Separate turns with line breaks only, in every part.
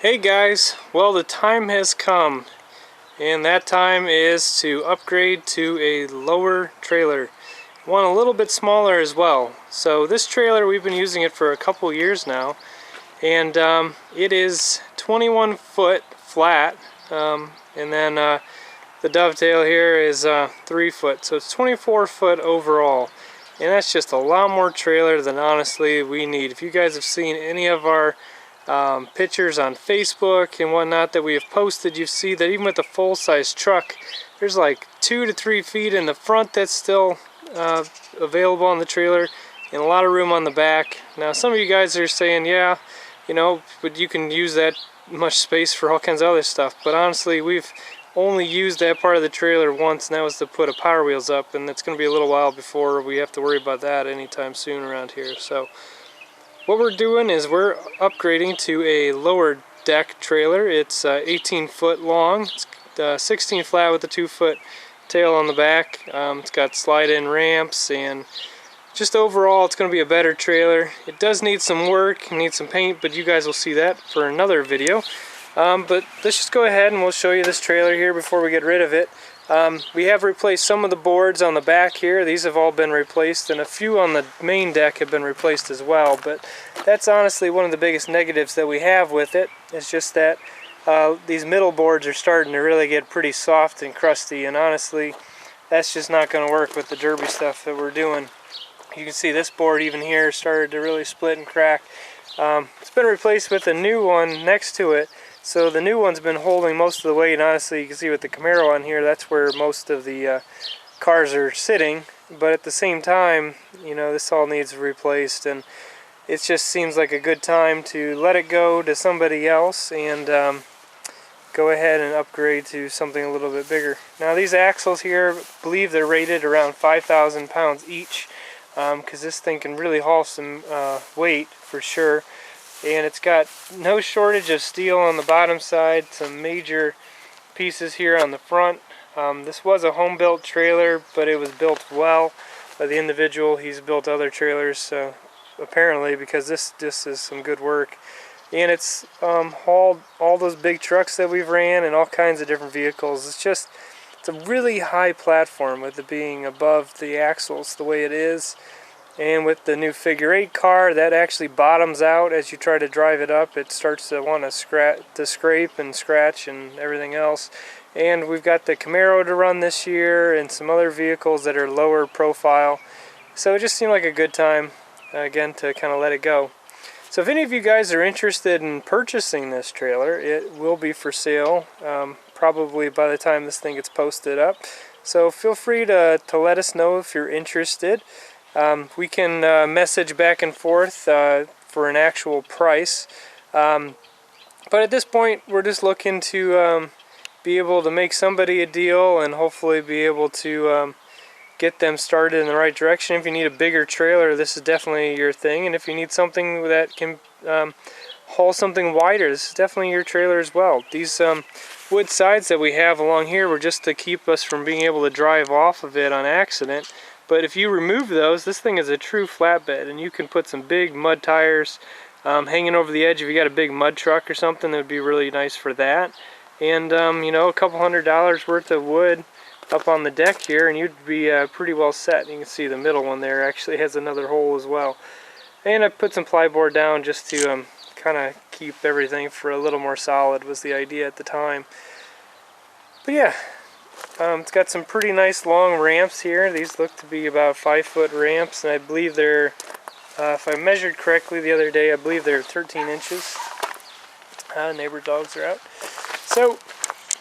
Hey guys, well the time has come, and that time is to upgrade to a lower trailer. One a little bit smaller as well. So this trailer, we've been using it for a couple years now, and it is 21 foot flat, and then the dovetail here is 3 foot, so it's 24 foot overall. And that's just a lot more trailer than honestly we need. If you guys have seen any of our pictures on Facebook and whatnot that we have posted, you see that even with the full-size truck, there's like 2 to 3 feet in the front that's still available on the trailer, and a lot of room on the back. Now some of you guys are saying, yeah, you know, but you can use that much space for all kinds of other stuff, but honestly we've only used that part of the trailer once, and that was to put a Power Wheels up, and it's going to be a little while before we have to worry about that anytime soon around here. So what we're doing is we're upgrading to a lower deck trailer. It's 18 foot long, it's 16 flat with a 2 foot tail on the back. It's got slide-in ramps, and just overall it's going to be a better trailer. It does need some work, needs some paint, but you guys will see that for another video. But let's just go ahead and we'll show you this trailer here before we get rid of it. We have replaced some of the boards on the back here. These have all been replaced, and a few on the main deck have been replaced as well. But that's honestly one of the biggest negatives that we have with it. It's just that these middle boards are starting to really get pretty soft and crusty, and honestly that's just not going to work with the derby stuff that we're doing. You can see this board even here started to really split and crack. It's been replaced with a new one next to it. So the new one's been holding most of the weight, and honestly you can see with the Camaro on here, that's where most of the cars are sitting. But at the same time, you know, this all needs replaced, and it just seems like a good time to let it go to somebody else and go ahead and upgrade to something a little bit bigger. Now these axles here, I believe they're rated around 5,000 pounds each, because this thing can really haul some weight for sure. And it's got no shortage of steel on the bottom side, some major pieces here on the front. This was a home-built trailer, but it was built well by the individual. He's built other trailers, apparently, because this is some good work. And it's hauled all those big trucks that we've ran and all kinds of different vehicles. It's a really high platform with it being above the axles the way it is. And with the new figure 8 car, that actually bottoms out as you try to drive it up. It starts to want to scrape and scratch and everything else. And we've got the Camaro to run this year and some other vehicles that are lower profile. So it just seemed like a good time, again, to kind of let it go. So if any of you guys are interested in purchasing this trailer, it will be for sale, probably by the time this thing gets posted up. So feel free to let us know if you're interested. We can message back and forth for an actual price, but at this point we're just looking to be able to make somebody a deal and hopefully be able to get them started in the right direction. If you need a bigger trailer, this is definitely your thing, and if you need something that can haul something wider, this is definitely your trailer as well. These wood sides that we have along here were just to keep us from being able to drive off of it on accident. But if you remove those, this thing is a true flatbed, and you can put some big mud tires hanging over the edge. If you got a big mud truck or something, that would be really nice for that. And you know, a couple $100 worth of wood up on the deck here, and you'd be pretty well set. You can see the middle one there actually has another hole as well. And I put some plyboard down just to kind of keep everything for a little more solid, was the idea at the time. But yeah. It's got some pretty nice long ramps here. These look to be about 5-foot ramps, and I believe they're, if I measured correctly the other day, I believe they're 13 inches. Neighbor dogs are out. So,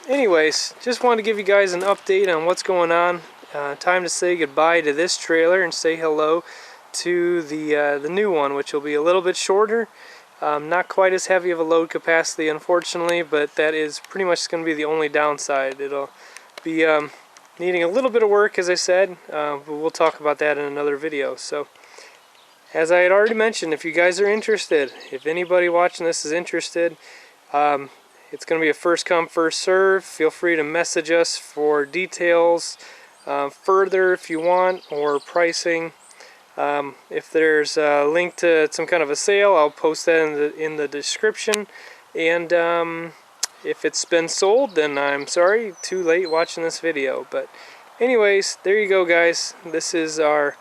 anyways, just wanted to give you guys an update on what's going on. Time to say goodbye to this trailer and say hello to the new one, which will be a little bit shorter. Not quite as heavy of a load capacity, unfortunately, but that is pretty much going to be the only downside. It'll be needing a little bit of work, as I said, but we'll talk about that in another video. So, as I had already mentioned, if you guys are interested, if anybody watching this is interested, it's going to be a first come, first serve. Feel free to message us for details further if you want, or pricing. If there's a link to some kind of a sale, I'll post that in the description. And if it's been sold, then I'm sorry, too late watching this video. But anyways, there you go, guys. This is our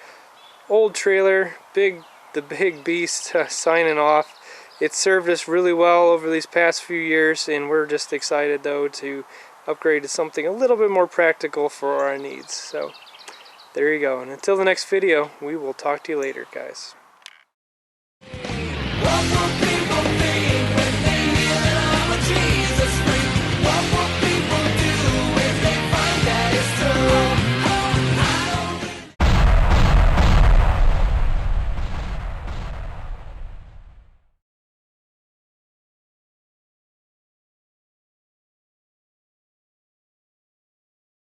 old trailer, the big beast, signing off. It served us really well over these past few years, and we're just excited though to upgrade to something a little bit more practical for our needs. So there you go, and until the next video, we will talk to you later, guys.